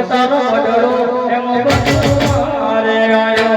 તારો વડલો એમ મારે આયો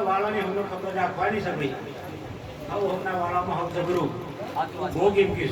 વાળાની હમનો ખબર રાખવાની છે ભાઈ હમના વાળામાં હમ જબરું ભોગ એમ કે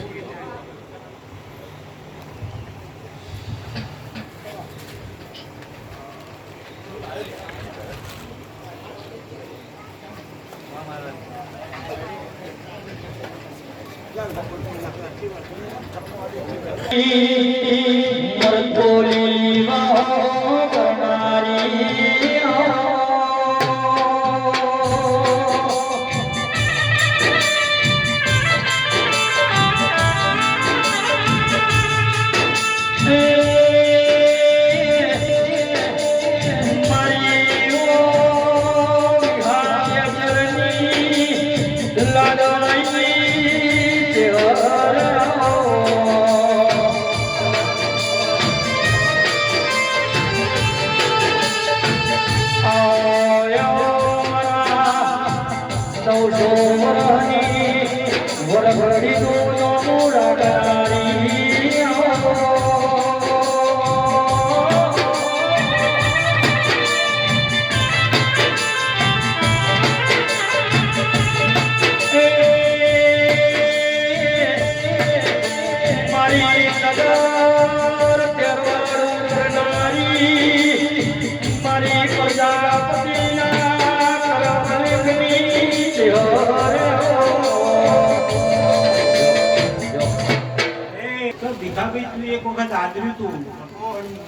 એક વખત આદર્યું તું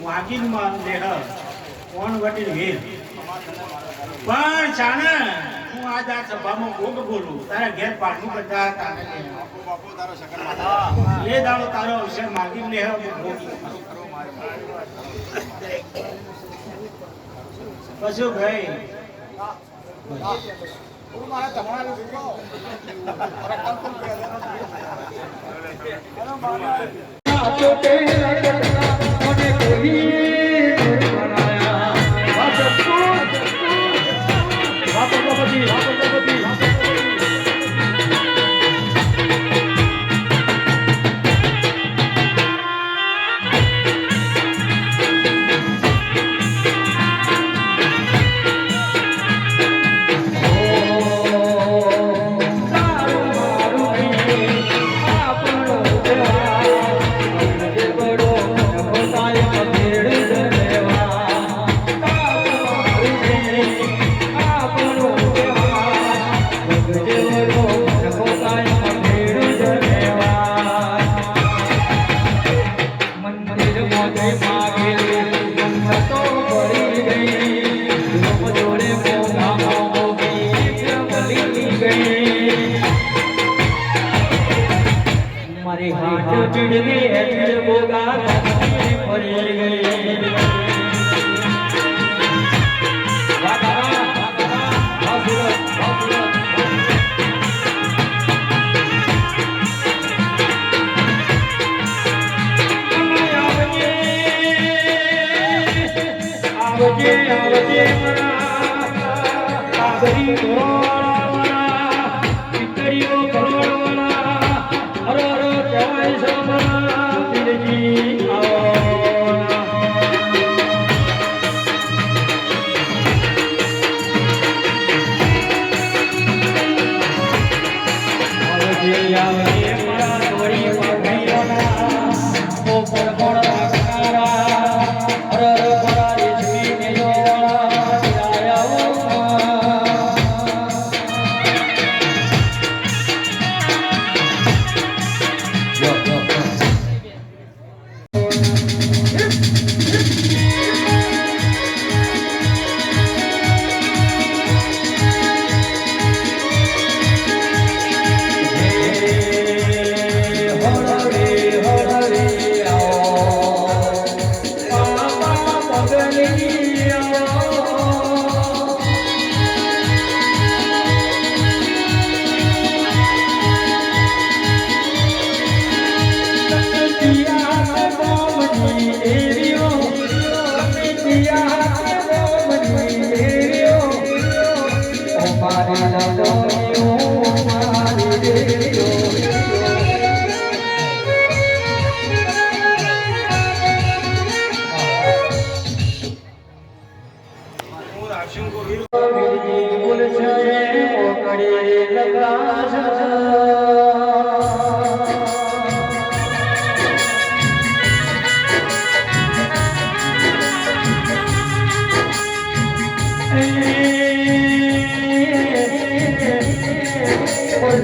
વાગીન માં દેહ કોણ વટીલ વીર પણ ચાને હું આજ આ સભામાં ભોગ બોલું તારા ઘેર પાટલું બધા તાને બાપુ તારો શકર માતા એ દાડો તારો અવસર માગીન લેહ પછી ભાઈ મારા તમારા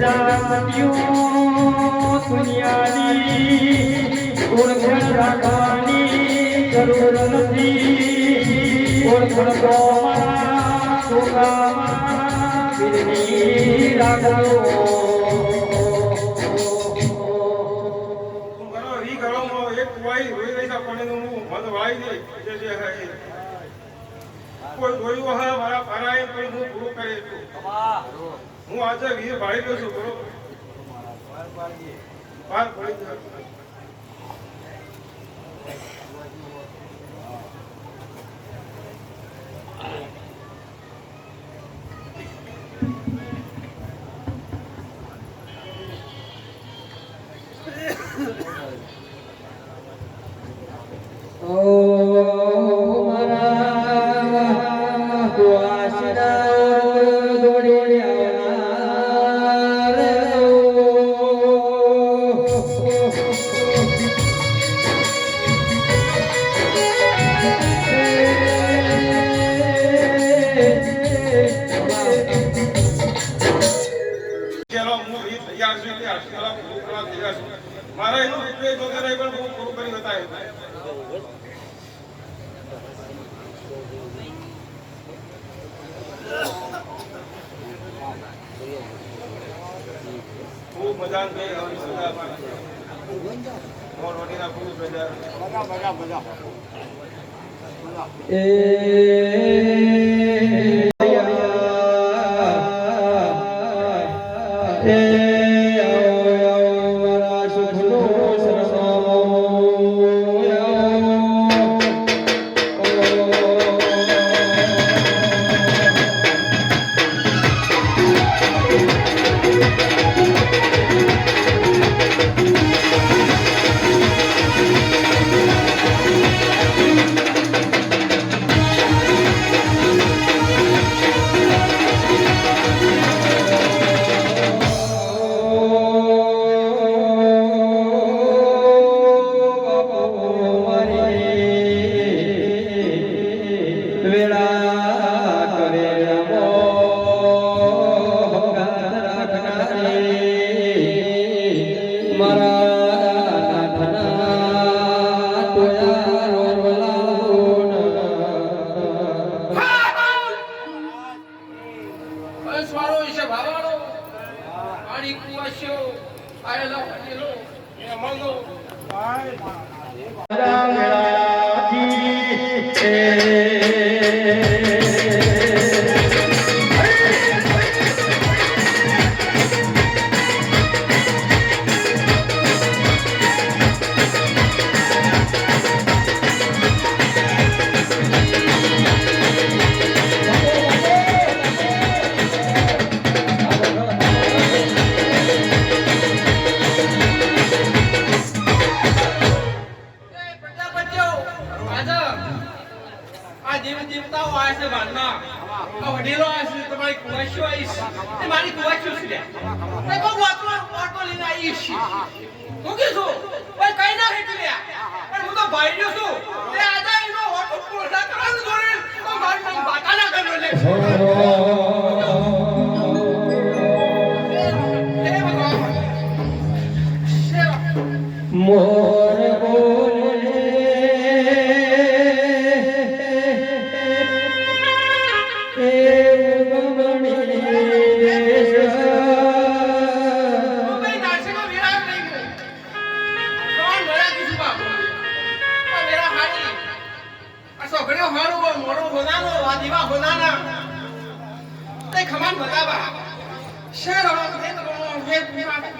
પ્રજાપતિઓ દુનિયાની ઓળખ રાખવાની જરૂર નથી. ઓળખ તો મારા છોકરામાં બિરની રાખજો. કોઈ જોયું હા મારા ફરાય કોઈ હું પૂરું કરે છું. હું આજે વીર ભાઈ ગયો છું બરોબર બાર પડી ગયો. મારા એનું ઉપયોગ વગેરે પણ હું પૂરું કરી બતાવ્યું. ખૂબ મજા ગઈ હવે સદા રોટીના ખૂબ મજા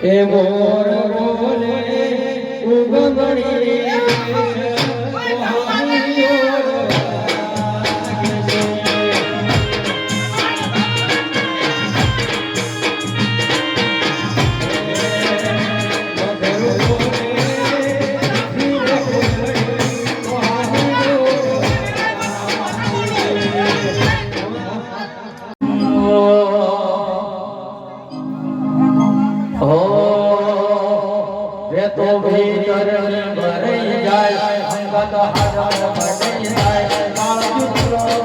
એ મોર બોલે ઉગમણી તો ભીતર ભરાઈ જાય સંગત હાજર ભરાઈ જાય કાળ ચિત્ર હર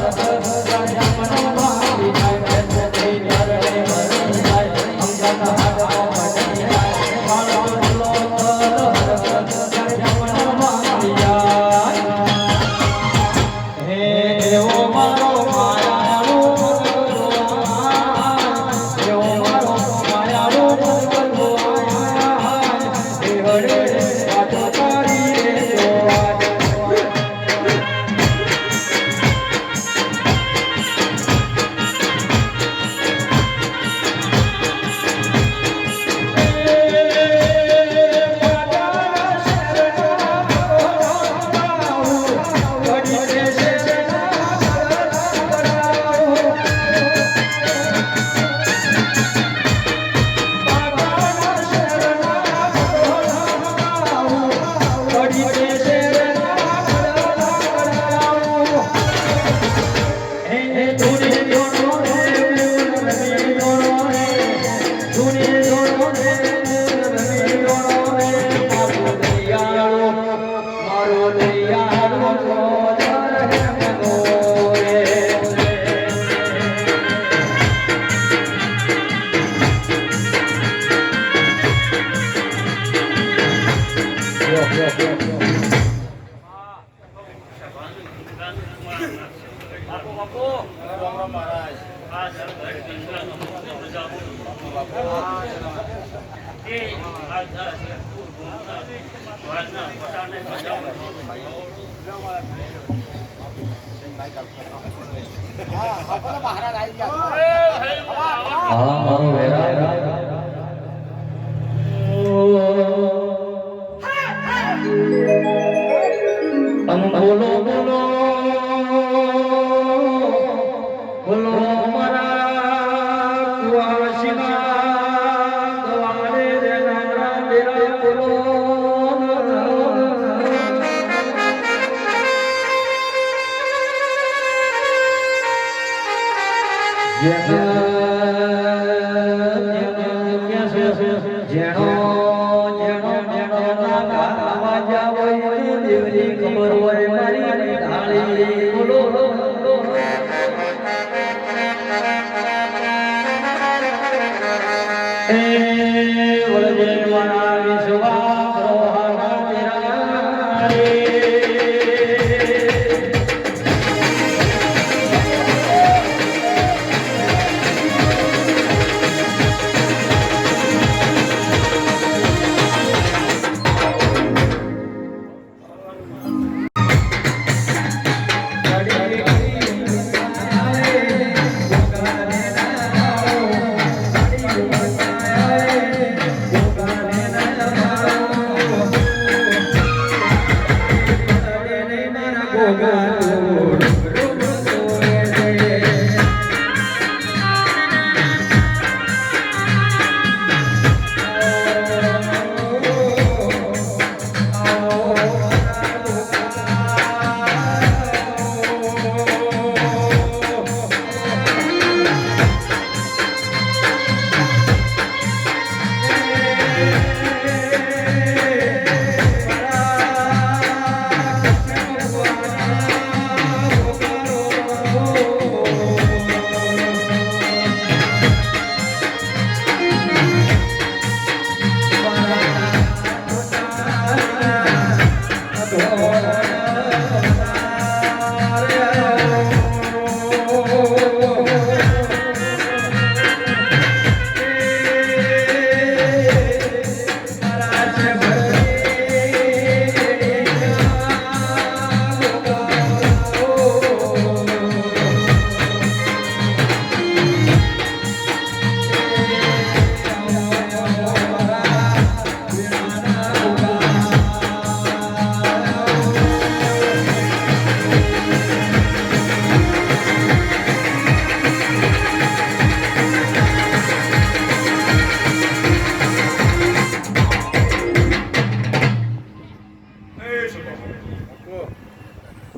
હર રાજા મન ભાવી જાય તો ભીતર ભરાઈ જાય હા મારો વેરા બોલો બોલો બોલો મારા કુવાસીના દ્વારે રેના ડેરા બોલો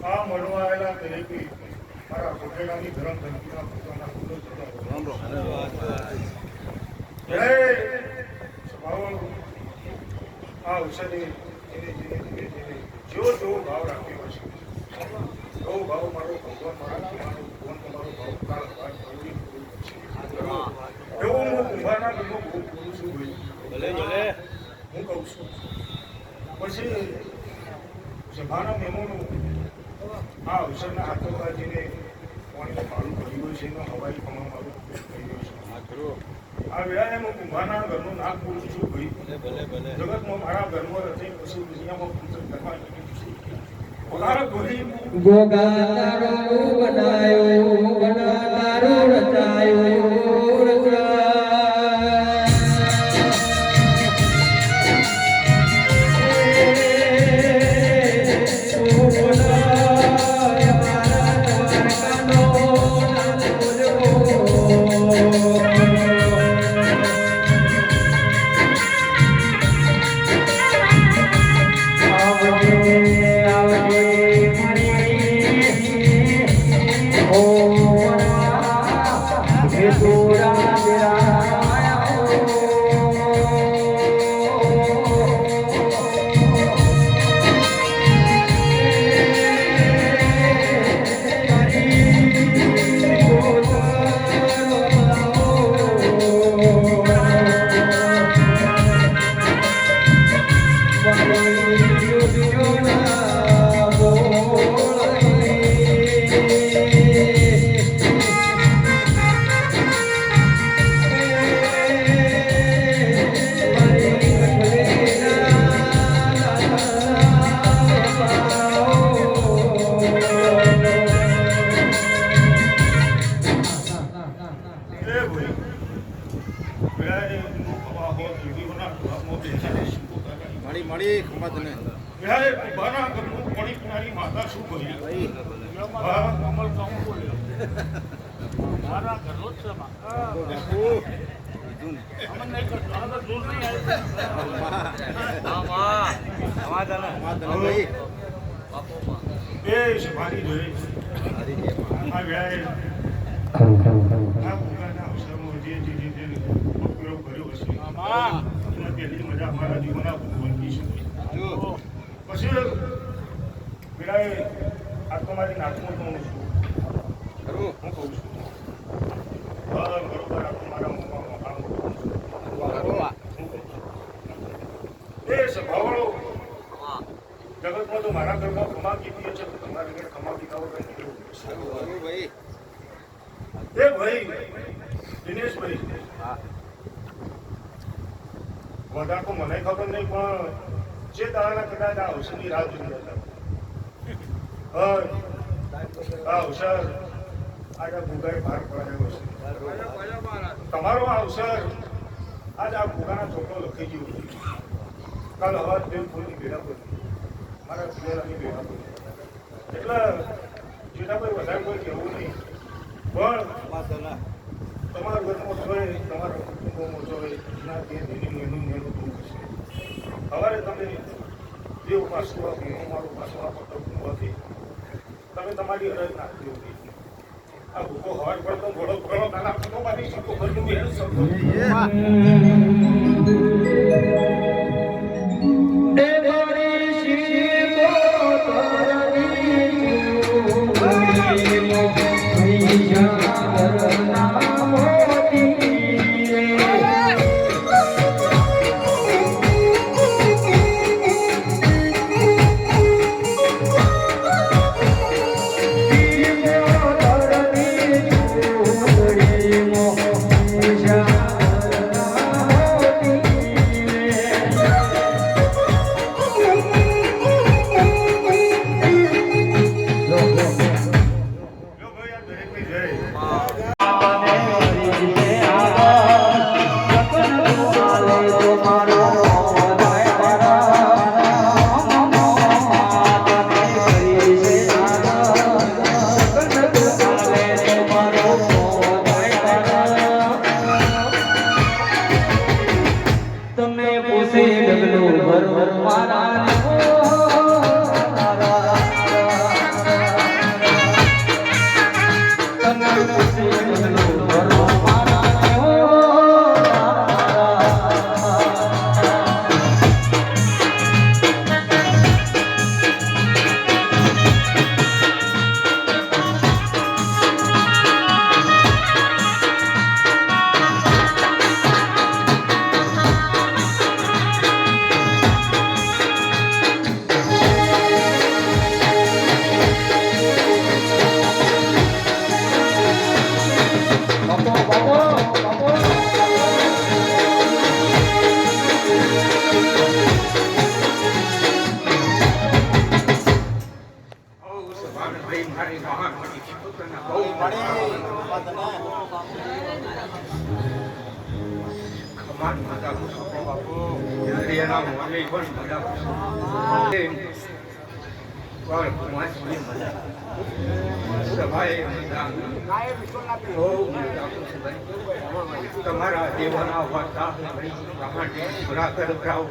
આ મળવા આવેલા દરેકે મારા કોઠેડાની ધર્મ ધમકીના પોતાના કુલો જય સ્વભાવ આ ઔષધિ જેવો જેવો ભાવ રાખ્યો છે એવો ભાવ મારો ભગવાન મારા મારો ભગવાન તમારો ભાવ કાળ વાત કરવી એવો હું કુંભારના ઘરનો બહુ બોલું છું ભાઈ ભલે હું કહું છું પછી સભાના મહેમાનો આ અવસરના આતંકવાદીને પાણીનું મારું કર્યું છે એનો હવાઈ કમા મારું કર્યું છે આ વેળાએ હું કુંભારના ઘરનું નામ બોલું છું ભાઈ જગતમાં મારા ઘરમાં રચી પછી દુનિયામાં પૂજન કરવા ગોગા તારો બનાયો બના તારો રચાયો જીવીઓના ભાવમાં બેસાડે શું પોતાના મળી ખમા તને યાર બાના ઘરનું પાણી પીનારી માતા શું કરી હા કમલ કામ બોલ્યો મારા ઘરનો જ છે માં બાપુ અમન નહીં કરતો આ તો દૂર નહીં ભાઈ એ શભાની જોઈ આ વેળાએ આ ભૂગાના અવસરમાં જે ઉપયોગ કર્યો હશે એના પહેલી મજા અમારા જીવનના ભૂગવંતી છે પછી વેળાએ આ તો મારી નાતમાં તો હું છું ખરું હું કહું છું બરોબર આ તો મારા મોમાં કામ કરું છું એ સ્વભાવવાળો જગતમાં તો મારા ઘરમાં ખમા કીધી છે તમારા ઘરે ખમા કીધા વગર નીકળવું ખરું ભાઈ એ ભાઈ દિનેશભાઈ વધારે તો મને ખબર નહીં પણ જે દાડાના કદાચ આ અવસરની રાહ જોઈ હતા આ અવસર આજે ભૂગાએ બહાર પડાયો છે તમારો આ અવસર આજ આ ભૂગાના છોકરો લખી ગયો કાલ હવા દેવ ફૂલની ભેડા પર મારા પિયરાની ભેડા પર એટલે જેઠાભાઈ વધારે કોઈ કહેવું નહીં પણ તમારા ઘરમાં જોઈએ તમારા કુટુંબોમાં જોઈએ ના તે એનું એનું દુઃખ છે સવારે તમે દેવ પાછું હું મારું પાછું આપો નથી તમે તમારી અરજ નાખી હતી આ ભૂકો હવાર પડતો ઘોડો ઘોડો નાના ભૂકો મારી શકો ઘરનું બી એનું શબ્દ તમારા દેવાના વાતા પૂરા કરાવ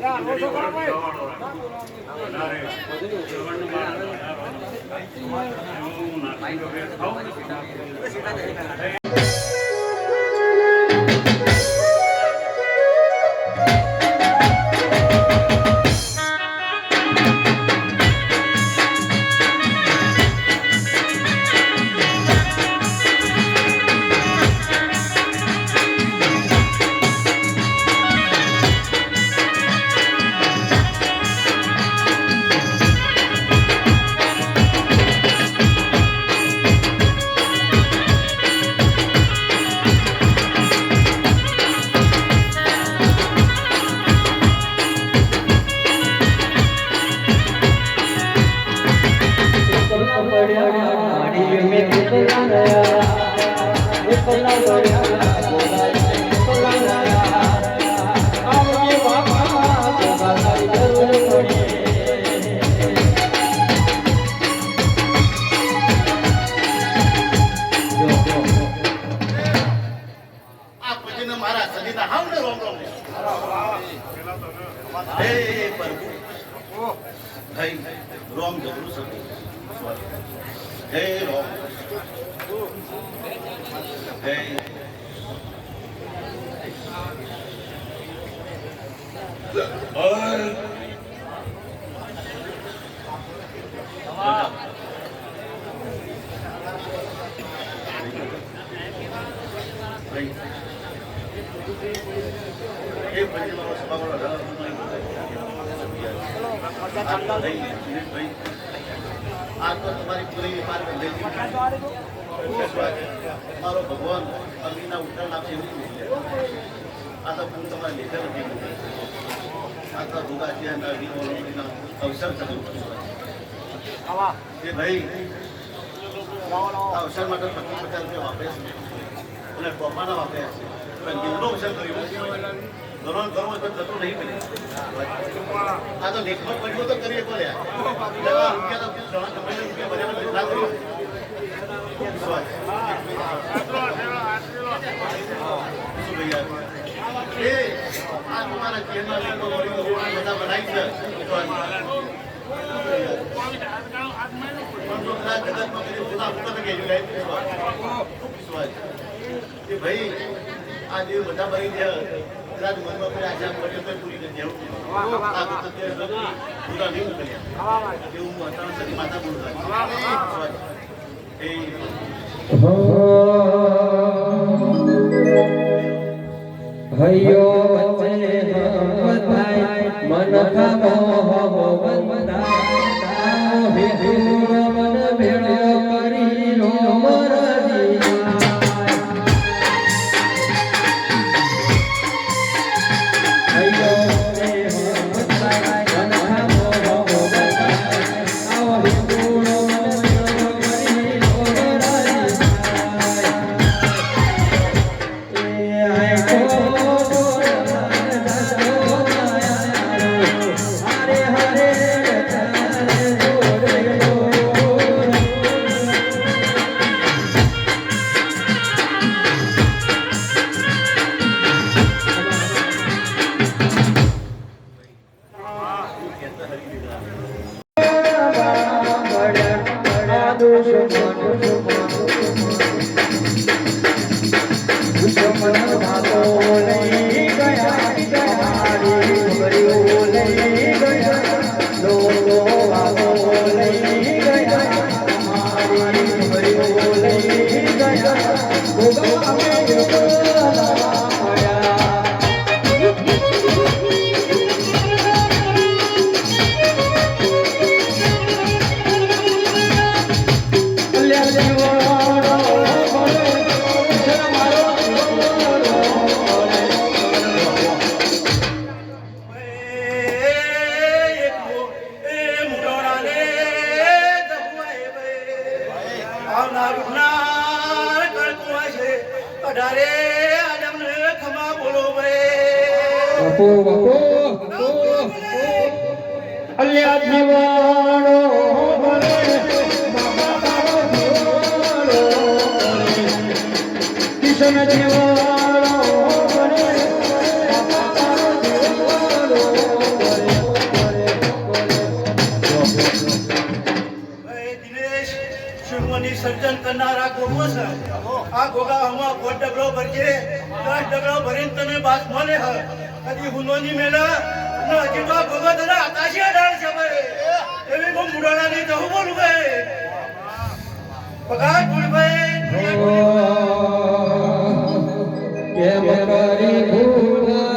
આ પછીના મારા સજીના હાવને રોમ રોમ હે પ્રભુ ભાઈ રોમ જબરું સદી હે રોમ હે તમારી પૂરી મારો ભગવાન અગ્નિના ઉત્તર આપશે એવું આ તો હું તમારે લેખે નથી આ તો ભૂગા અવસર થતું કે ભાઈ આ અવસર માટે 50 રૂપિયા વાપરે છે અને ટોપાના વાપરે છે પણ જેટલો અવસર કર્યો ધોરણ કરવો તો થતું નહીં પડે આ તો લેખમાં પડ્યું તો કરીએ પડ્યા રૂપિયા તો રૂપિયા બરાબર કેટલા કર્યું આ તમારા ચેનલ બધા બનાવી છે ભાઈ આ જે બધા બની ગયા કદાચ મનમાં કોઈ આશા પડે તો પૂરી કરી દેવું પૂરા નહીં મોકલ્યા એવું હું અત્યારે માતા બોલું હૈયો વચ્ચે હમતાય મન ખામો વંદાય મન ભેળો કરી નો મરજી હૈયો વચ્ચે હમતાય મન ખામો વંદાય આવો હિંદુનો મન ભેળો કરી નો મરજી એ આય અલ્યા જીવાણો કિશન જીવાણો પૂજન કરનારા ગોગો છે આ ગોગા હમા કોટ ડગલો ભરજે 10 ડગલો ભરીને તમે બાસ મોલે હ કદી હુનોની મેલા ન હજી તો ગોગો તને આકાશી અડાળ છે ભાઈ એવી બહુ મુડાણા ની જવું બોલું ભાઈ પગાર ગુડ ભાઈ કેમ કરી ભૂલાય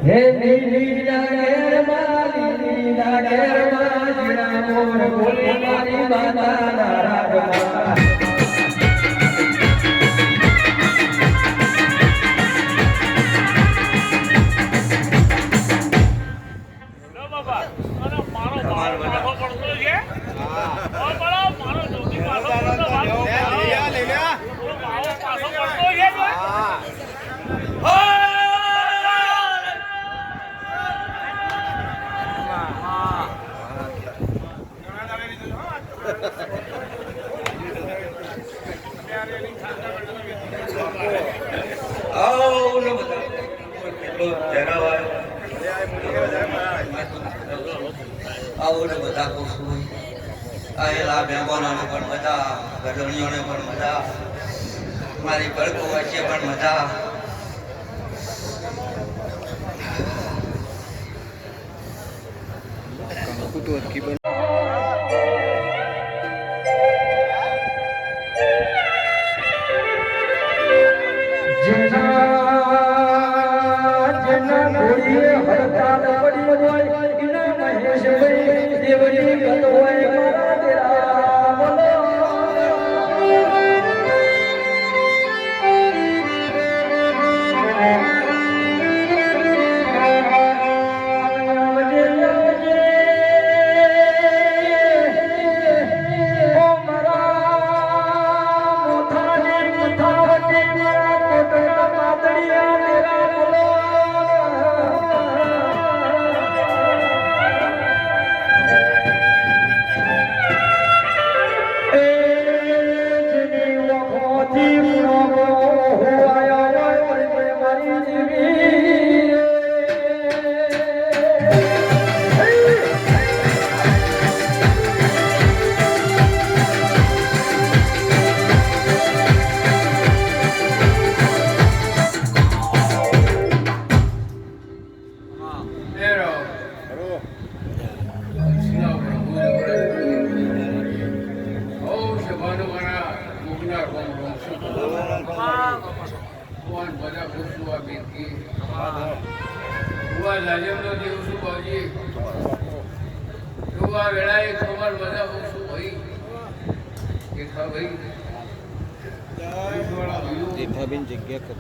હે નીલા ઘેર માં જીણા મોર બોલી મારી માતા ના રાજમાં આવું બધા ખુશું આયેલા મહેમાનોને પણ મજા ગઢણીઓને પણ મજા મારી બળકો વચ્ચે પણ મજા જગ્યા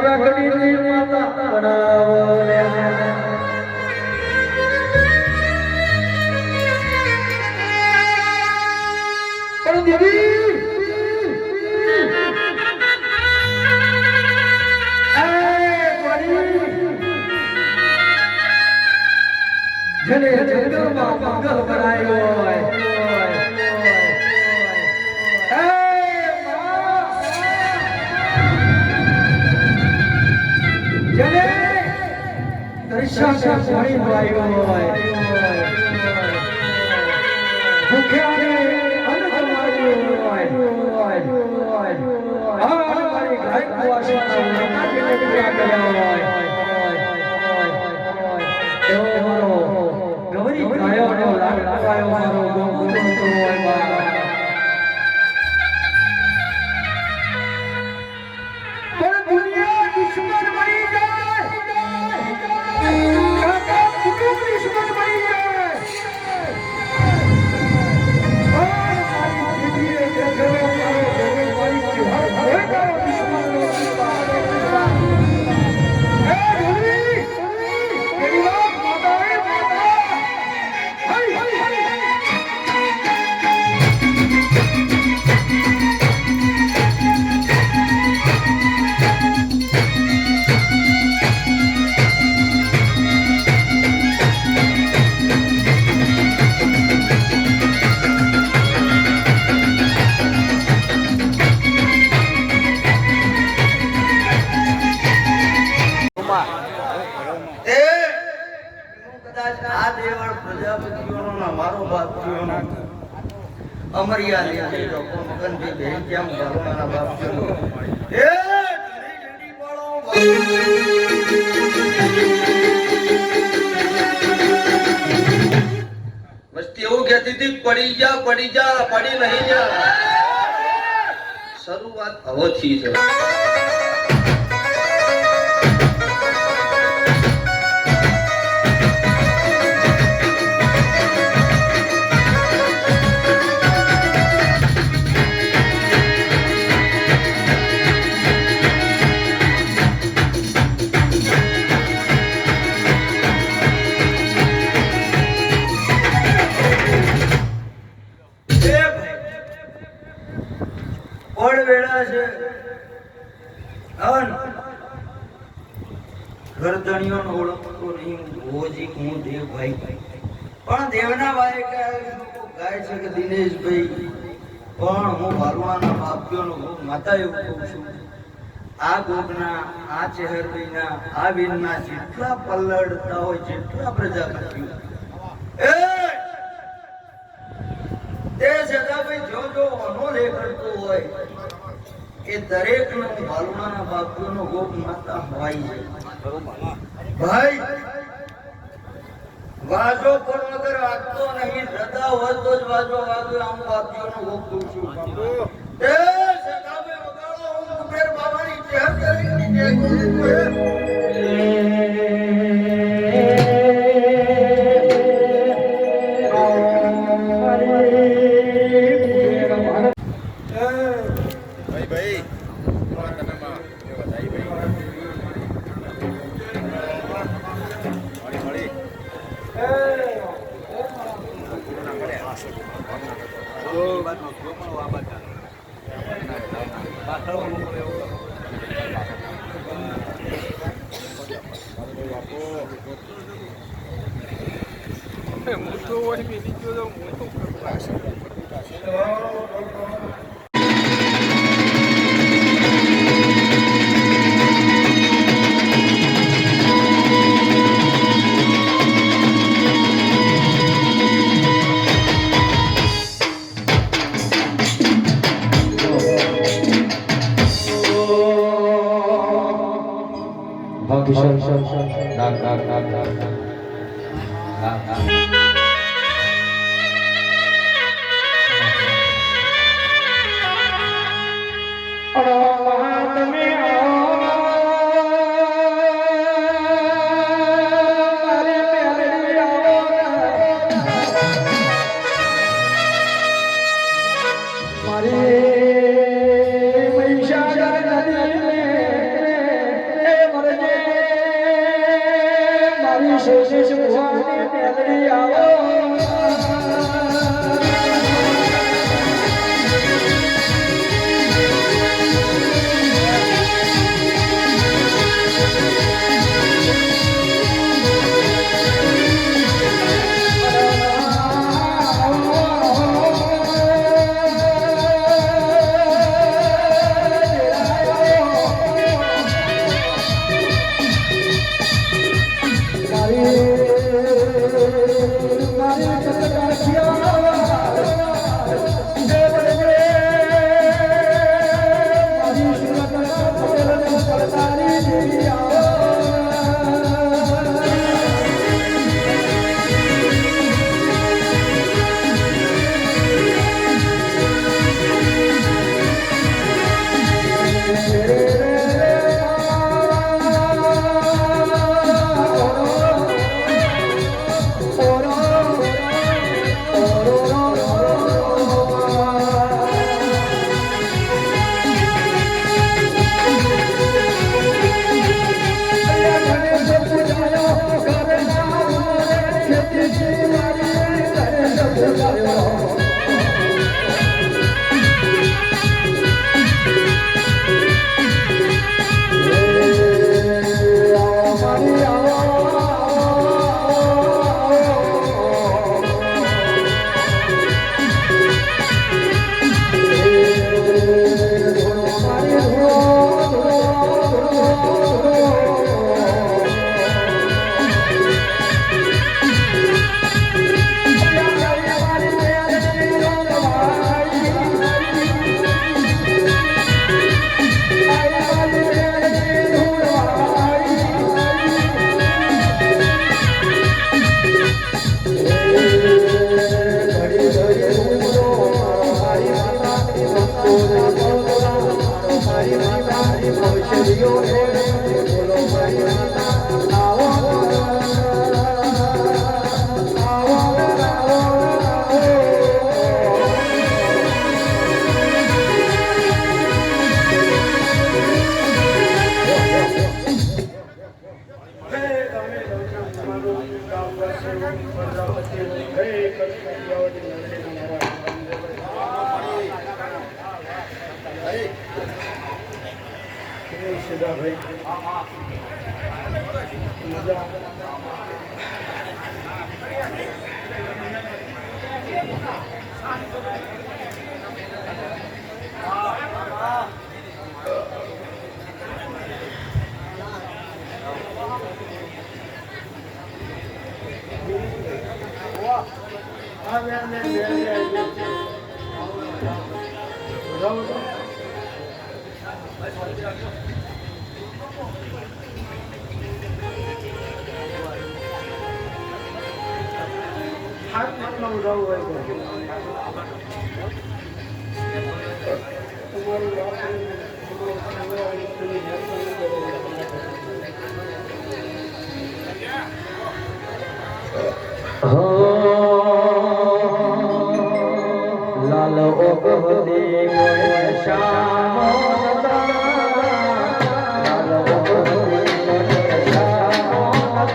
રાખડીની માતા બનાવલે પણ દેવી જેને જંગલમાં મંગલ બનાવ્યો હોય જેને દર્શન પાણી બનાવ્યો હોય ભૂખ્યાને અન્ન ખવડાવ્યું હોય મારી ગાય કુવાસી માતાજીને પૂજા કર્યા હોય એવો મારો ગૌરી ગાયોનો લાગ લાગાયો મારો ગોકુળનો હોય બા પણ દુનિયા દુશ્મન બની જાય કાકા કુટુંબ દુશ્મન બની જાય મારી દીકરીએ જે કર્યો મારો મારી હર ભયંકર દુશ્મન અમરિયા લે તો કોણ કંદી બે કેમ ભરવાના બાપ એ ઘડી ઠંડી પાડો મસ્તી એવું કહેતી હતી પડી જા પડી નહીં જા શરૂઆત હવથી છે ગરદણીઓનો ઓળખતો નહીં ભોજી હું દેવભાઈ પણ દેવના ભાઈ ગાય છે કે દિનેશભાઈ પણ હું ભરવાના બાપીઓનો ગોગ માતા એવું કહું છું આ ગોગના આ ચહેરભાઈના આ વીરના જેટલા પલ્લડતા હોય જેટલા પ્રજાપતિઓ તે સદાભાઈ જો અનો લે કરતો હોય એ દરેક નો ભાલુના બાપુનો ગોપ માતા હોય છે ભાઈ વાજો પણ વગર વાગતો નહીં રદા હોય તો જ વાજો વાગે આમ બાપુનો ગોપ દઉં છું એ સદાભાઈ વગાડો હું કુબેર બાબાની ચહેર કરીને જય લાલ ઓગવદે શ્યામ લાલ ઓગવદે શ્યામ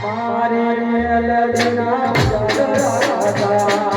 મારી મેલડીના જગરાતા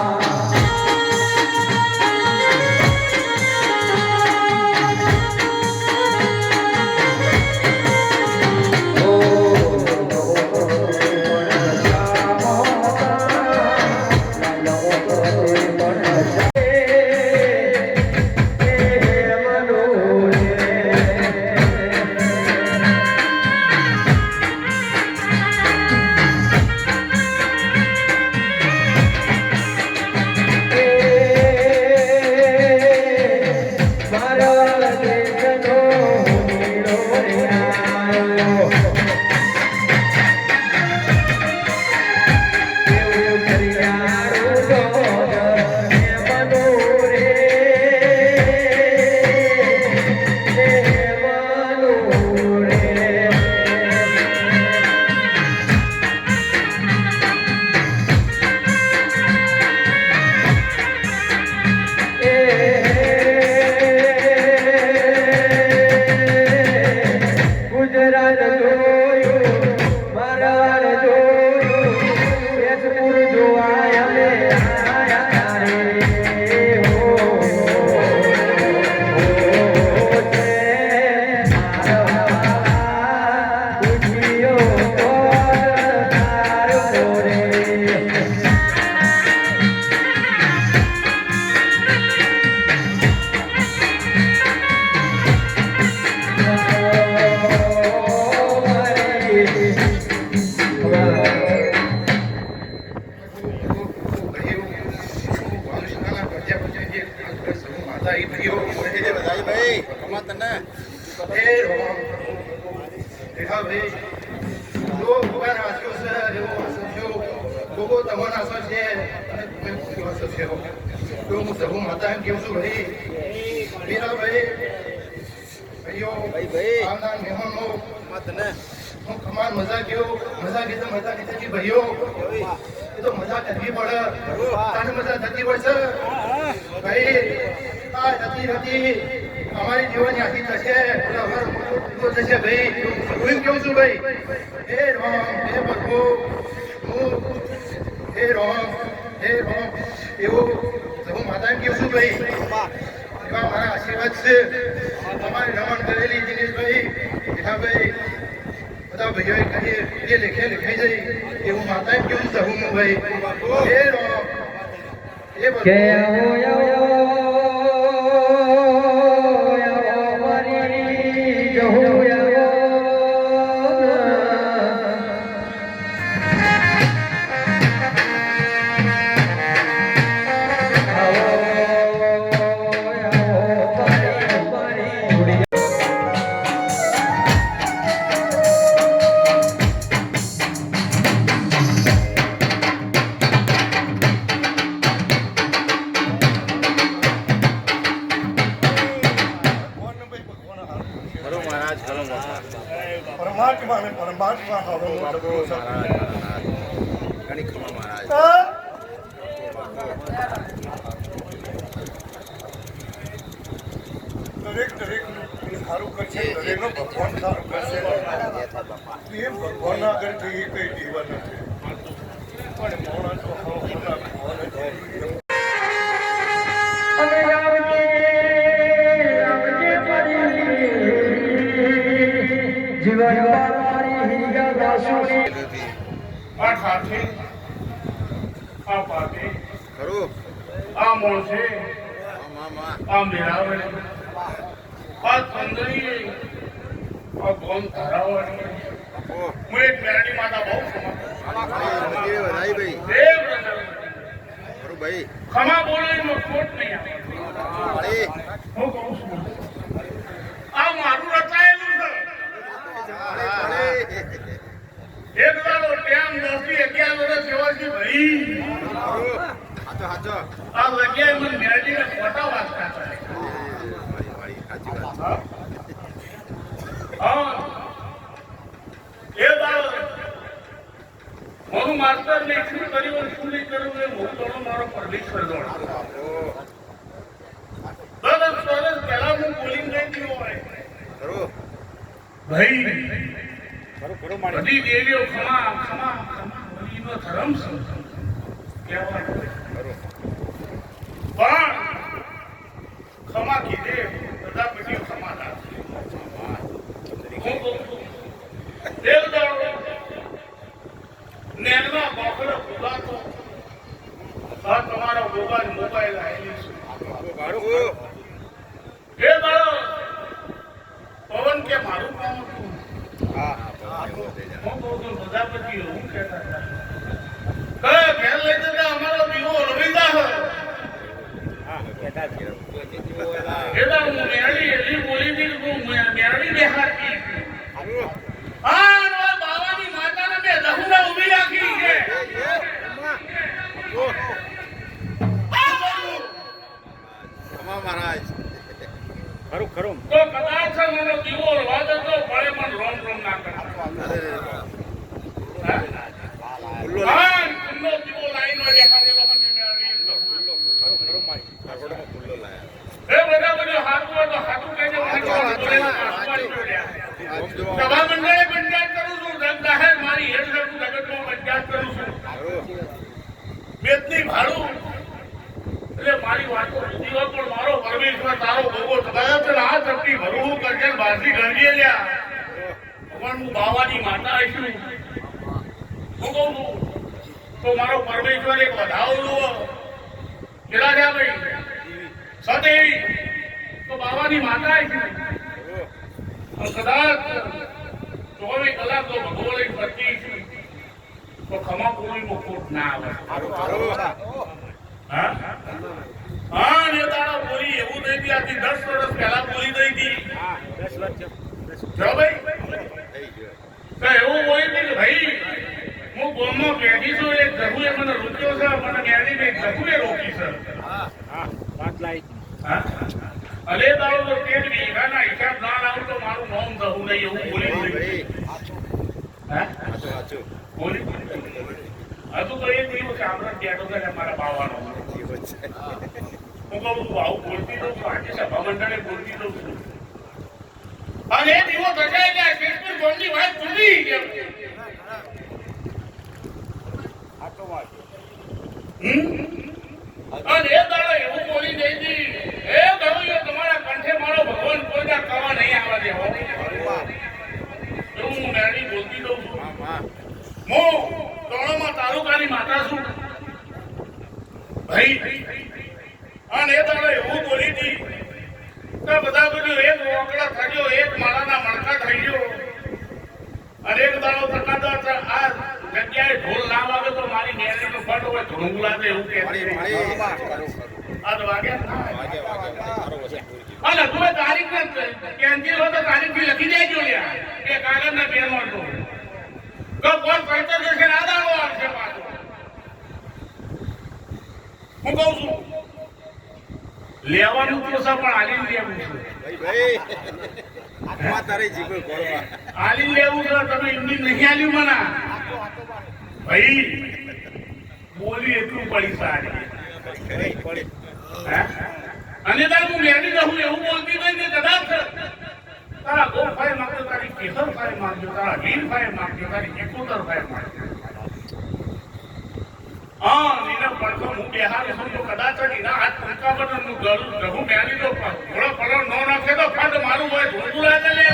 મજા કીધી ભાઈઓ એ તો મજા કરવી પડે તારે મજા થતી હોય છે ભાઈ આ નથી અમારી જીવનની આખી થશે થશે ભાઈ હું એમ કેવું છું ભાઈ હે રામ હે પ્રભુ હું હે રામ એવું હું માતા એમ કેવું છું ભાઈ એવા મારા આશીર્વાદ છે તમારી રમણ કરેલી દિનેશભાઈ ભાઈ બધા ભાઈઓએ કહીએ એ લખાઈ જાય એવું માતા એમ કેવું છું હું ભાઈ હે રામ કે ખરો મહારાજ ખરો મહારાજ પરમાત્મા ને પરમાત્મા હવે હું બાપુ ડગલો છું. મહારાજ ઘણી ખમા મહારાજ હા? દરેક સારું કરશે, દરેકનો ભગવાન સારું કરશે. એ ભગવાન આગળથી એ કઈ દેવા નથી. પણ માણસ તો ભગવાનના ભગવાને જોયું. આ ઠાઠે, આ પાટે, ખરું આ મોણસે, મામા આ મેળાવડે, આ ચંદડીએ, આ ગોમ ધારાવાળી. બાપુ હું એક મેરડી માતા બહુ ખમા. મંદિરે વધાઈ ભાઈ દેવ રતન. ખરું ભાઈ ખમા બોલો એમાં ખોટ નહીં આવે. ભાઈ હું કહું છું, આ મારું રચાયેલું છે. એક દાડો ટેમ 10 થી 11 વર્ષ સેવાજી ભાઈ હાચો હાચો આ જગ્યાએ મને મેરડીને ફોટા વાંચતા હતા. સાચી વાત હા. એ દાડો મારું માસ્ટર ને શું કર્યું શું નહીં કર્યું એ હું તો મારો પરમેશ્વર દોડ. દસ વર્ષ પહેલા હું બોલિંગ નહીં ગયો હોય ખરું ભાઈ. ખરું ખરું મારી બધી દેવીઓ ખમા ખમા ખમા બલીનો ધર્મ છે કહેવાય. ખરું પણ ખમા કીધે બધા પેટીઓ ખમા રાખે. હું કહું છું, એક દાડો નેગનો બોકડો ફૂલાતો આ તમારો મોબાઈલ આવેલી છે. ખરું એ દાડો પવન કે મારું કામ હતું. હા હું કહું છું, બધા પેટીઓ હું કહેતા હતા કઈ ઘેર લઈ જતા અમારો દીવો રવિદા હોય. એડા હું મેળી એલી બોલી દી હું મેળી બેહાતી. આ નો બાવાની માતાને બે દહુરા ઊભી રાખી છે. ખમા મહારાજ ખરું ખરું તો કદાચ મને દીવો રવા દેતો પડે પણ રોમ રોમ ના કરતા. ખુલ્લો હા ખુલ્લો દીવો લાઈનો દેખાડેલો હતો મેળી અંદર. ખરું ખરું મારી ખરવડમાં ખુલ્લો લાયા એ બધા બધું હાથું હોય તો હાથું કહીને મને ઓમ જોવા સભા મંડળે પંચાયત કરું છું. જગ જાહેર મારી હેઠ લડતું જગતમાં પંચાયત કરું છું. ખરું બેતની ભાડું એટલે મારી વાતો જુદી હોય પણ મારો પરમેશ્વર તારો ભોગો થયો છે ને આ શક્તિ ભરવું કરશે ને બહારથી ગણજે લ્યા. ભગવાન હું બાવાની માતા આવીશું. હું કહું છું તો મારો પરમેશ્વર એક વધાવો જુઓ કેટલા થયા ભાઈ સતેવી તો બાવાની માતા આવીશું. કદાચ 24 કલાક તો ભગવાન એક ભરતી છું તો ખમા પૂરીમાં ખોટ ના આવે. હા હા ને તારા બોલી એવું થઈ ગઈ આથી 10 વર્ષ પહેલા બોલી ગઈ હતી. જો ભાઈ તો એવું બોલી હતી કે ભાઈ હું ગોમમાં બેઠી છું એક જગુએ મને રોક્યો છે મને મેળીને એક જગુએ રોકી છે. હા અલે તારો તો તેજ વીઘાના હિસાબ ના લાવું તો મારું નામ થવું નહીં એવું બોલી હતી. હા હાચું હાચું બોલી હજુ તો એ દિવસ સાંભળત બેઠો છે ને મારા બાવાનો. જીવન છે હું કહું છું આવું બોલતી દઉં છું આજે સભા મંડળે બોલતી દઉં છું અને એ દિવસ દર્શાય ગયા શેષપુર ગોળની વાત ભૂલી ગયો. અને એ દાડો એવું બોલી દઈ હતી એ ગયો તમારા કંઠે મારો ભગવાન કોઈ દાડ કરવા નહીં આવવા દેવો એવું હું મેળી બોલતી દઉં છું. મામા હું તોણોમાં તાલુકાની માતા છું ભાઈ. અને એ દાડો એવું બોલી હતી કે બધા બધું એક રોકડા થયો એક માળાના મણકા થઈ ગયો અને એક દાડો તકાદા આ જગ્યાએ ઢોલ ના વાગે તો મારી મેળીનું ફટ હોય ધૂણું લાગે એવું કે મારી આ તો વાગ્યા વાગે મારો વસન પૂરી અને તમે તારીખ કેન્સલ હોય તો તારીખ થી લખી દેજો લ્યા કે કાગળ ના પેન માં તો કોણ કહેતો જશે ના દાડો આવશે પાછો. હું કહું છું લેવાનું તો છે પણ આલીને લેવું છે. ભાઈ ભાઈ માં તારે જીભે ગોળમાં. આલી લેવું છે તમે ઇન્ડિયન નહીં આલ્યું મને ભાઈ બોલી એટલું પડી સારી ખરી પડી. હે? અને તાર હું લેડી રહું એવું બોલતી નહીં કે કદાચ તારા ગો ફાય માંગજો તારી કેસર ફાય માંગજો તારા લીલ ફાય માંગજો તારી એકોતર ફાય માંગજો હા નીના પડતો હું બેહારી છું તો કદાચ નીના હાથ ટૂંકા પર નું ગળું રહું બેહારી દો ઘોડો પડો ન નાખે તો ફાટ મારું હોય ધોળું લાગે લે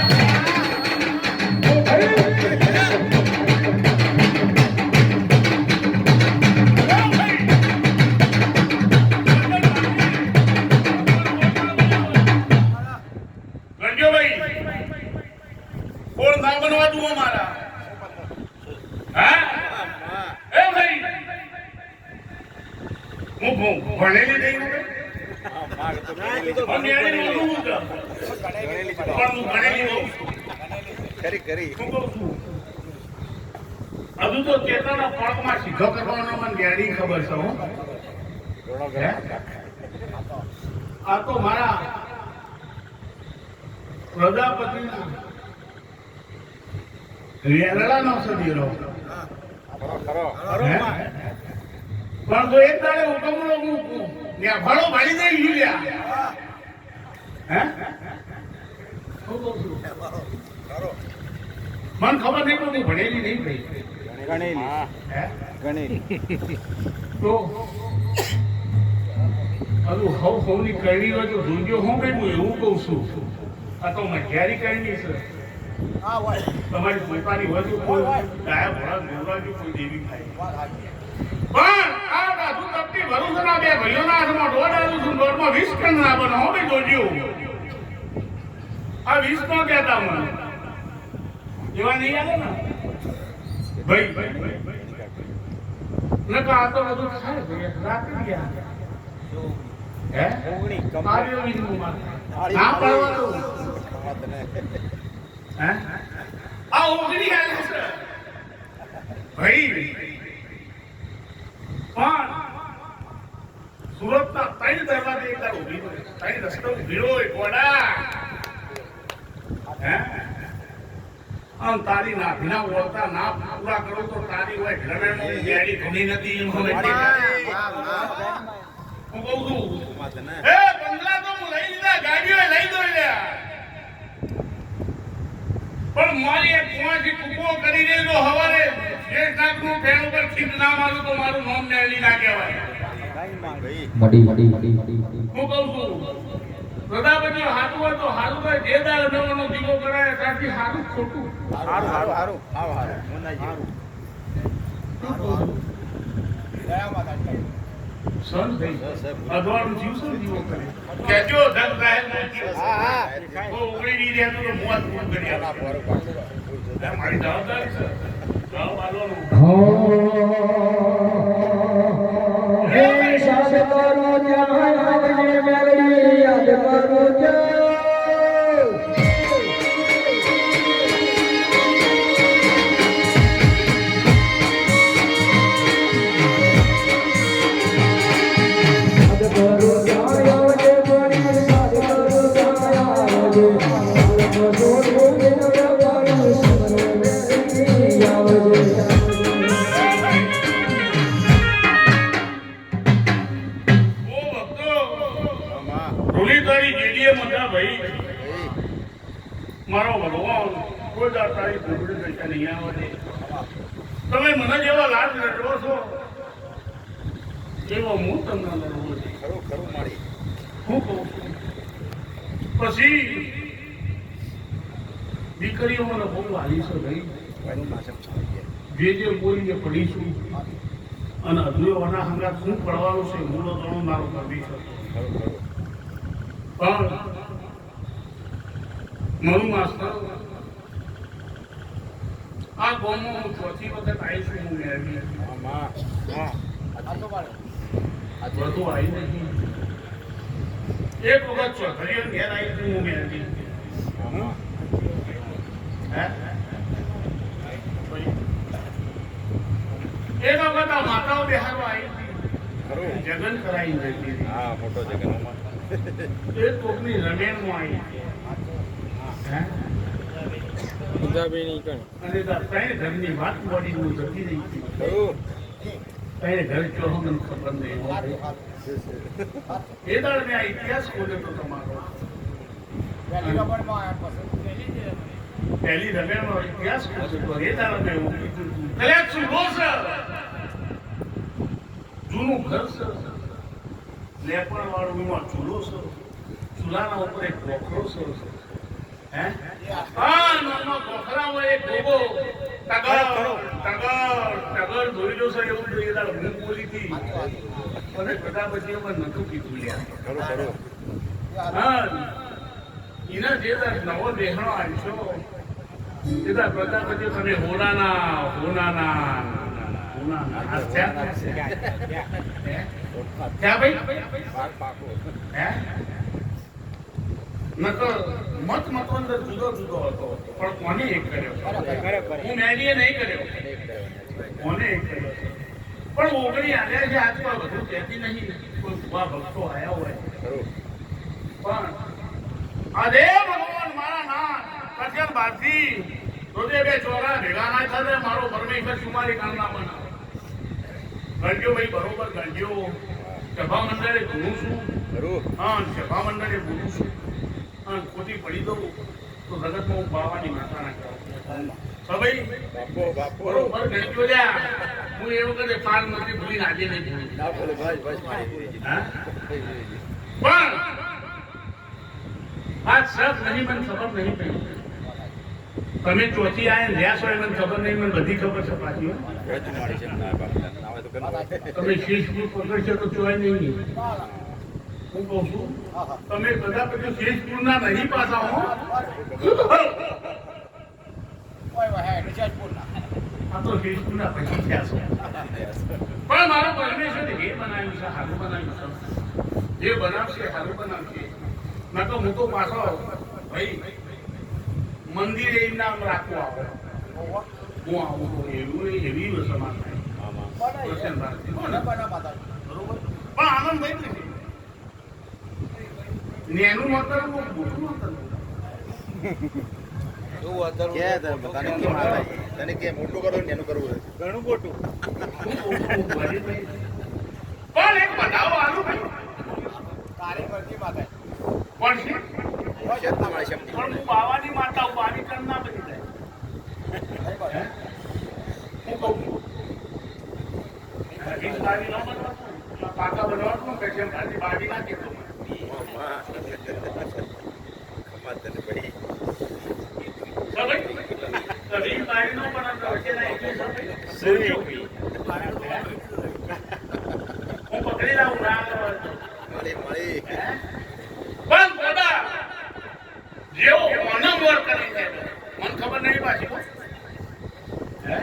ગણજો ભાઈ કોણ ના બનવા દઉં અમારા હા એ ભાઈ હું ભણેલી નહીં હું હા, માર તો ગણેલી તો હું ભણેલી નહીં હું ગણેલી જ પણ હું ભણેલી નહીં ખરી ખરી. હું કહું છું હજુ તો ચેતના પળકમાં સીધો કરવાનો મને ડેડી ખબર છે હો ઘણો હે? આ તો મારા પ્રજાપતિના વેરડાનો સદીરો ખરો ખરો હે? પણ તો એક દાડે હુકમનો ત્યાં ભાડો ભાડી દઈ ગયું હે શું કહું છું? મને ખબર નહીં પણ હું ભણેલી નહીં ભાઈ ગણેલી. હે ગણેલી. તો હજુ હવની કરણી હોય તો જોજો હું કઈ હું એવું કહું છું આ તો મજારી કરણી છે તમારી પોતાની હોય તો કોઈ ગાય ભોળા ગોળવા જો કોઈ દેવી ખાય પણ આ દાદુ તપતી ભરૂચના બે ભાઈઓના હાથમાં દોડ આલું છું દોડમાં 20 ટન ના બનો હો ભાઈ જોજો આ 20 નો કહેતા મને એવા નહીં આવે ને ભાઈ નકા આ તો બધું થાય ભાઈ રાત્રિ ગયા હે ઓગણી આર્યો વિનું માં ના પડવાનું હે આ ઓગણી આલે છે ભાઈ પણ સુરતના 3 દરવાજે એક દાડો ઉભી રહી 3 રસ્તો ભીડો એક વડા હે આમ તારી નાભીના ઓળતા ના પૂરા કરો તો તારી હોય ઘરમેળમાં ગેડી ઘણી નથી એમ હવે હું કહું છું એ બંગલા તો હું લઈ લીધા ગાડીઓ લઈ દો લ્યા પણ મારી એક કુવાથી કૂકો કરી દેજો હવારે જે નાકનું ફેન ઉપર ખીચ ના મારું તો મારું નામ નેલી ના કહેવાય મડી હું કહું છું પ્રજાપતિ હાથું હોય તો હારું થાય જે દાળ નવાનો દીવો કરાય ત્યાંથી હારું ખોટું હારું હારું હારું હાવ હારું મોનાજી સન થઈ અધવાળું જીવશું દીવો કરે કેજો ધન થાય હા હા તો ઉગડી ની રહ્યા તો મોત પૂરું કરી ના આપે પોરો પાડો મારી જવાબદારી છે જવાબ આલવાનું હે સાસ કરો ત્યાં આવજે મેલડી યાદ કરો ત્યાં મારો ભગવાન કોઈ દાડ તારી ભૂગડી દશા નહીં આવે તમે મને જેવા લાડ રડો છો એવો હું તમને લડવો છું ખરું ખરું મારી હું કહું છું પછી દીકરીઓ મને બહુ વાલી છે ભાઈ ભાઈનું નાશક થઈ ગયા જે બોલીને પડીશું અને અધૂરોના હંગાત શું પડવાનું છે મૂળો તણો મારો કરવી છે ખરું ખરું પણ મારું માસ્તર આ ગામમાં હું ચોથી વખત આવીશું હું મેળવી હા માં હા વધુ આવી નથી એક વખત ચોથરીઓ ઘેર આવીશું હું મેળવી હા માં હે એક વખત આ માતાઓ બિહારવા આવી હતી ખરું જગન કરાવી જતી હતી હા મોટો જગનમાં એ કોકની રમેણમાં આવી હે પંજાબી કણ અને ત્રણ ઘરની વાત મોડી હું જતી રહી હતી. ખરું ત્રણ ઘર ચો મને ખબર નહીં. એ દાડે મેં આ ઇતિહાસ ખોલ્યો તો તમારો. પહેલી રગડનો ઇતિહાસ ખોલ્યો તો એ દાડે મેં એવું કીધું હતું. કલેક્ટ ચૂલો છે. જૂનું ઘર છે. લેપણ વાળું એમાં ચૂલો છે. ચૂલાના ઉપર એક બોખરો છે. હે? હા, નાનો બોખરામાં એક ગોગો. ટગર ધોઈ છે એવું જોઈએ તારે હું બોલી હતી. અને પ્રજાપતિએ પણ નતું કીધું લ્યા. ખરું ખરું હા, એના જે તાર નવો દેહણો આવ્યો એ તાર પ્રજાપતિ તમે હોનાના આ થયા ભાઈ હે નકર મત અંદર જુદો જુદો હતો પણ કોને એક કર્યો હું મેરીએ નહીં કર્યો કોને એક કર્યો પણ ઓગણી આવ્યા છે આજકાલ બધું કહેતી નહીં કોઈ ભૂવા ભક્તો આવ્યા હોય ખરું પણ આ દેવ ભગવાન મારા નામ કચ્છર બારથી રોજે બે ચોરા ભેગા ના થશે મારો પરમેશ્વર સુમારી કામના બનાવો ગણજો ભાઈ બરોબર ગણજો સભા મંડળે ગુરુ છું ખરું હા સભા મંડળે ગુરુ છું હા ખોટી પડી દઉં તો જગતમાં હું બાવાની માતા ના કરું ભાઈ બાપો બાપો બરોબર ગણજો લ્યા હું એવું કદે પાર નથી ભૂલી આજે નહીં ભૂલી ના બોલે બસ મારી પૂરી હા પણ આ સબ નહીં મને ખબર નહીં પડી તમે ચોથી આયા રહ્યા છો એ મને ખબર નહીં મને બધી ખબર છે પાછી હો. વેચ મારી છે ના બાપ ના હોય તો કર તમે શેષપુર પકડશો તો ચોય નહીં હું કહું છું તમે બધા પછી શેષપુરના નહીં પાછા હો આ તો શેષપુરના પછી થયા છો પણ મારો પરમેશ્વર જે બનાવ્યું છે સારું બનાવ્યું છે જે બનાવશે સારું બનાવશે ન તો હું તો પાછો ભાઈ મંદિરે એમ નામ રાખવું આવે હું આવું તો એવું એવી સમાન થાય આમાં બરોબર પણ આનંદ ભાઈ નથી નેનું મત મોટું મત કે તને કે મારા તને કે મોટું કરો ને એનું કરવું ઘણું મોટું પણ એક બતાવો આનું ભાઈ પણ છે શેતના મારી શબ્દ પણ હું બાવાની માતા હું બાવી કર ના બની જાય હું કહું છું એક બાવી ન બનવાનું પાકા બનવાનું કે જેમ કાઢી બાવી ના કહેતો ખમા તને ભાઈ કભી બાવી ન બનાવતો વચ્ચે ના એક હું પકડી લાવું ના મળી મળી પણ દાદા જેવો મને મોર કરી દે મને ખબર નહીં પાછી હે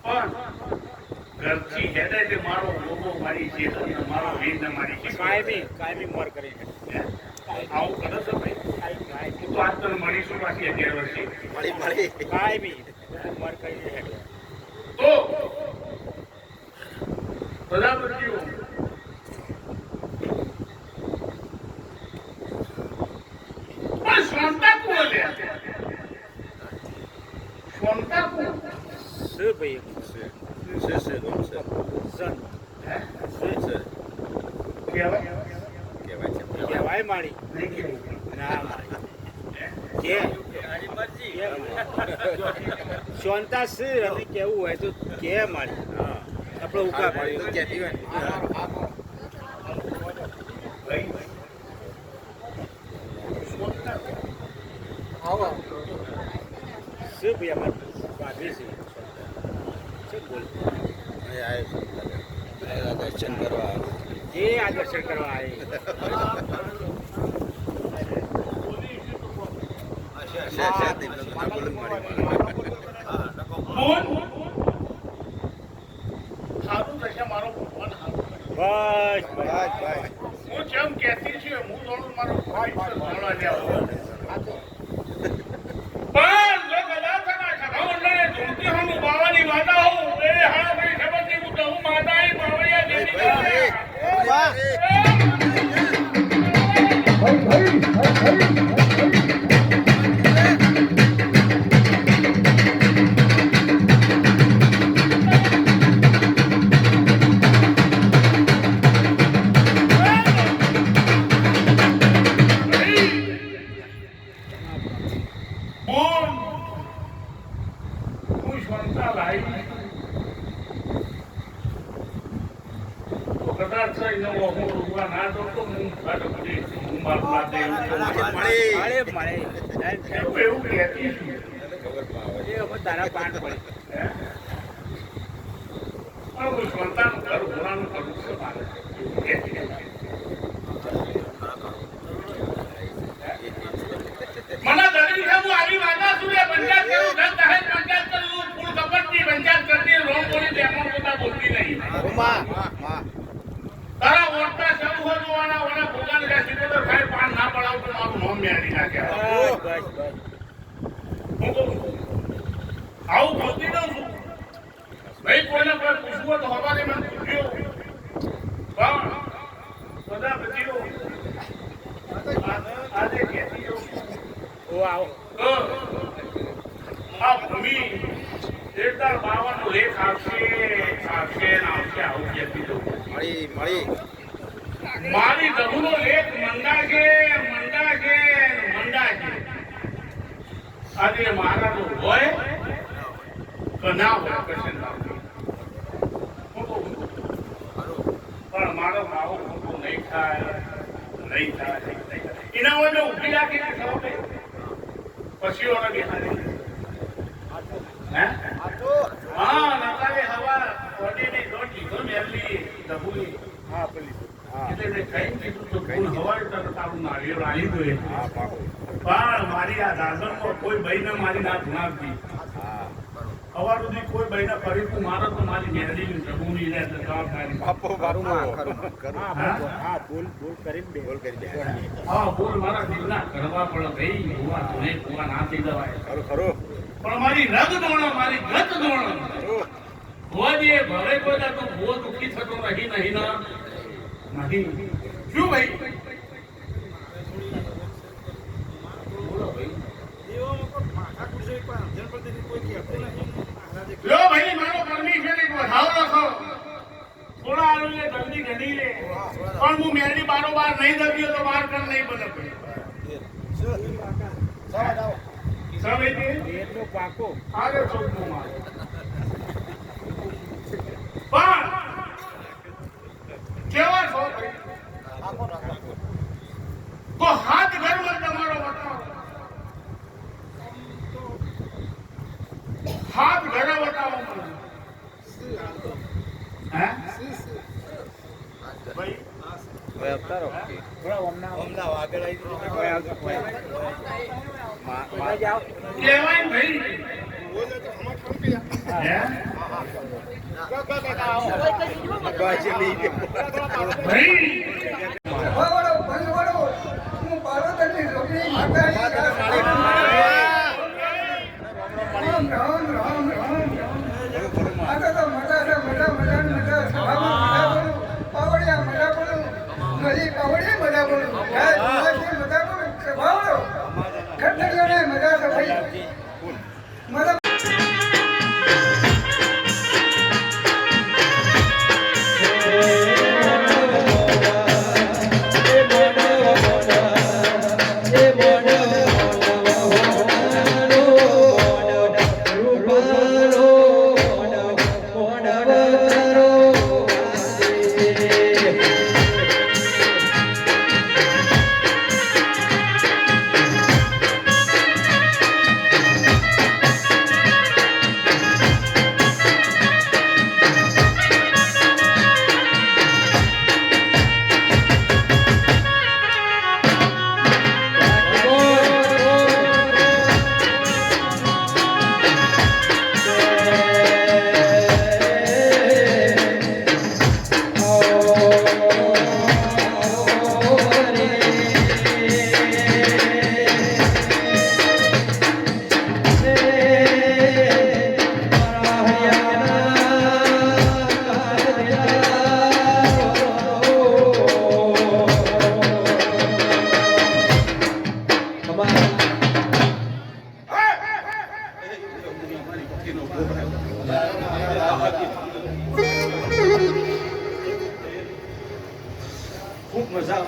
પણ ઘરથી હેડે તે મારો લોગો મારી છે અને મારો વીર મારી છે કાયમી મોર કરી આવું કરે છે ભાઈ હું તો આજ તને મળીશું પાછી 11 વર્ષે મળી મળી કાયમી મોર કરી તો પ્રજાપતિઓ પણ સોનતા કોણ લે સોનતા કોણ શું ભાઈ છે ગમ છે સન હે શું છે કહેવાય કહેવાય છે કહેવાય મારી નહીં કહેવું ના મારી કે શાંતા છે અને કેવું હોય તો કે મારી હા આપણે ઉકા મળી તો કહેતી હોય ને ભાઈ શું ભાઈ અમારી ભાભી છે શું બોલ દર્શન કરવા જે આ દર્શન કરવા આવે બોલ સારું થશે મારો ભગવાન સારું બસ ભાઈ ભાઈ હું જેમ કહેતી છે હું થોડું મારો ભાઈ છે ભણવા જાવ પણ જો કદાચ ના સભામંડળે ધૂમતી હું બાવાની માતા હું એ હા ભાઈ ખબર નહીં હું કહું માતા એ બાવળિયા દેવી ભાઈ ભાઈ એનો હું રૂપા ના જોતો હું કાઢો પછી હું બાપલા દે એવું કહેતી છું. પણ હું સંતાનું ઘર ભોળાનું કરું છું મારે એવું કહેતી હતી. મને દરેક છે હું આવી વાતા છું ને પંચાયત કરું ધન દહેજ પંચાયત કરું ફૂલ કપટની પંચાયત કરતી રોમ બોલી દેમણ પોતા બોલતી નહીં. તારા ઓરતા શરૂ હો જોવાના ઓના ભોગાને કે સિકોતર ખાઈ પાન ના પડાવ તો મારું નામ મેળી નાખે. હું કહું આવું બોલતી દઉં છું ભાઈ કોઈને કોઈ પૂછવું તો હવારે મને પૂછ્યો પણ બધા બચીઓ આજે કહેતી જો આ ભૂમિ એકદાર બાવાનો લેખ આવશે આવશે ને આવશે આવું કહેતી જવું. મારી દબુનો લેખ મંડાશે મંડાશે મંડાશે. આજે મારા તો હોય કે ના હોય કશે ના હોય. પણ મારો ભાવો ખોટો નહીં થાય નહીં થાય એના વડે ઉભી રાખીને ખબર પછી ઓને બિહારી હા નકાલે હવા ઓડીની દોડી તો મેલી દબુલી એટલે મેં કઈ કીધું તો ફૂલ હવાઈ તક તારું નાળિયેર આવી ગયું. પણ મારી આ દાદરમાં કોઈ બહેને મારી ના ધુણાવતી સવાર સુધી કોઈ બહેને ફરીતું મારે તો મારી મેરડીની જબુની ને જવાબદારી હા બોલ મારા દીકરા કરવા પડે ભાઈ ભૂવા ધોને ભૂવા ના થઈ જવાય પણ મારી રગ દોણો મારી ગત દોણો ભોજે ભલે બધા તો ભો દુઃખી થતો નહીં નહીં ના નહીં શું ભાઈ લો ભાઈ મારો પરમિશન એક વધારો રાખો થોડા આલુને જલ્દી ગણી લે પણ હું મેરી બારોબાર નહીં દબ્યો તો બાર કર નહીં બને સબ એટલો પાકો આરે ચોકનો માર પણ કેવા છો તો હાથ ઘરમાં તમારો બતાવો હાથ ઘરે બતાવો મને હે ભાઈ લેવાય ભાઈ ખૂબ મજા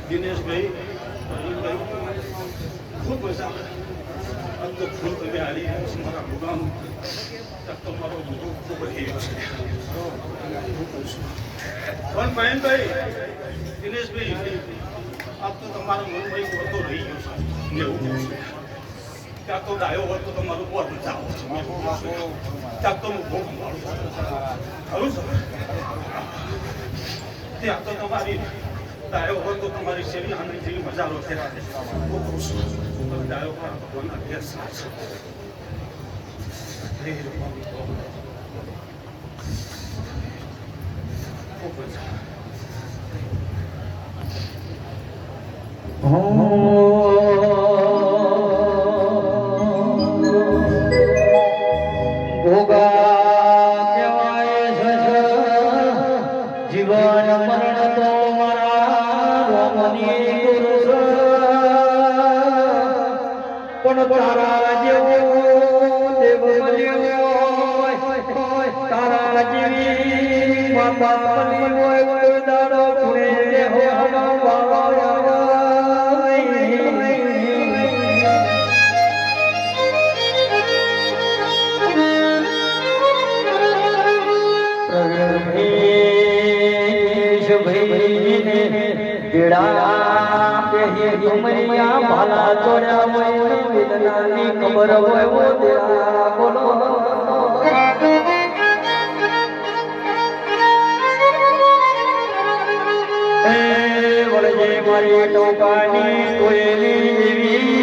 દિનેશભાઈ ખૂબ મજા આવે આજ તો ફૂલ તમે હારી મારા ભોગાનું તો મારો ભોગો ખૂબ હેરો છે પણ મહેનભાઈ દિનેશભાઈ આજ તો તમારો મનમાં એક વધતો રહી ગયો છે એવું કહું છું ત્યાં તો ડાયો હોય તો તમારું બોર મચાવો છે ત્યાં તો હું ભોગ મારું ખરું છે ત્યાં તો તમારી ડાયો હોય તો તમારી શેરી આંગળી જેવી મજારો છે હું કહું છું તમે ડાયો પર ભગવાનના ઘેર સાથ છો ખૂબ મજા ભોગા કહેવાય છે જીવન મરણ તો મારા રોમની ગુરુ પણ તારા જેવો દેવ મળ્યો તારા જેવી માતા મળી હોય કોઈ દાડો પૂરે હો ભાલા ચોર્યા હોય વેદનાની ખબર હોય બોલો એ વળજે મારી ટોકાની કોયલી જેવી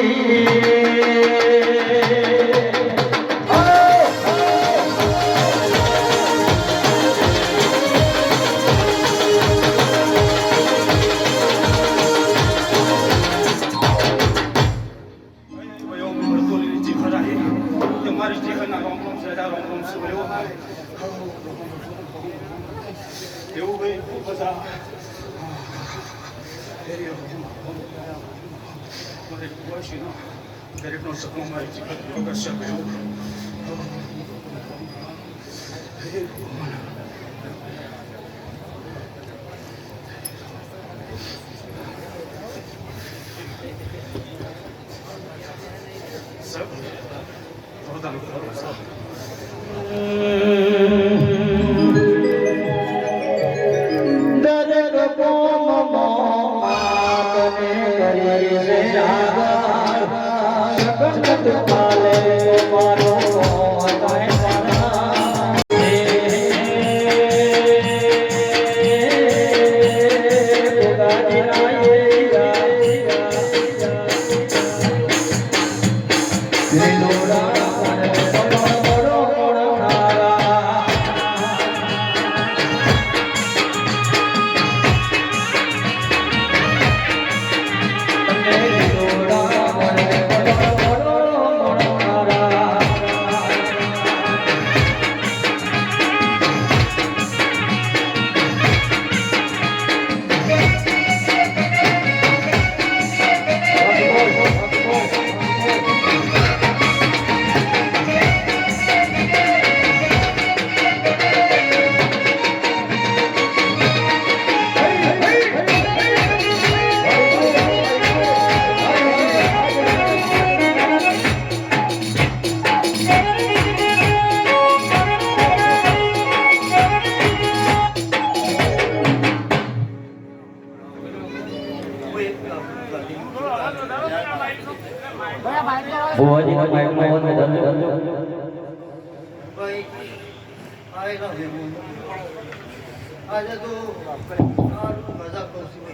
એવું ભાઈ ખૂબ બધા મને કુવાશીનો દરેકનો સપનો મારી જીવન કરશે એવું સબ પોતાનું કરો સબ ભુવાજીના માઇકમાં ફોન ધંધો ભાઈ આવેલા છે આજે તો મજા કરશું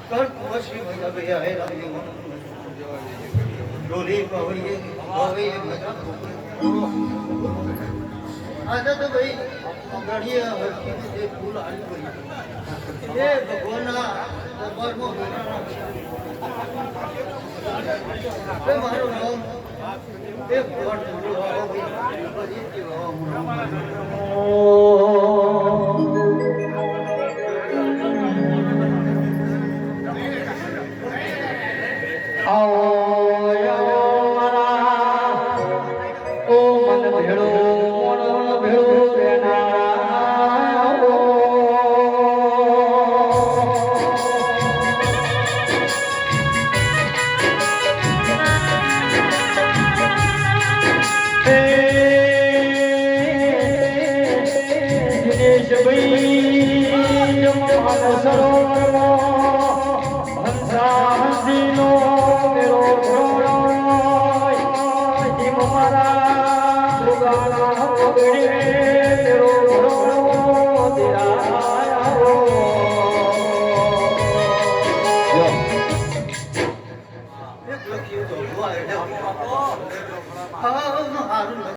કર કુવાશી ભૈયા ભૈયા હે રામ ડોલી પવડીએ હવે મજા આજે તો ભાઈ ગઢીએ હરકી જે ફૂલ આવી ગઈ એ ભગવાનના દરબારમાં એ મારું નામ એ ભગવાન ઓ મન ભેળો ભેળો તો હારું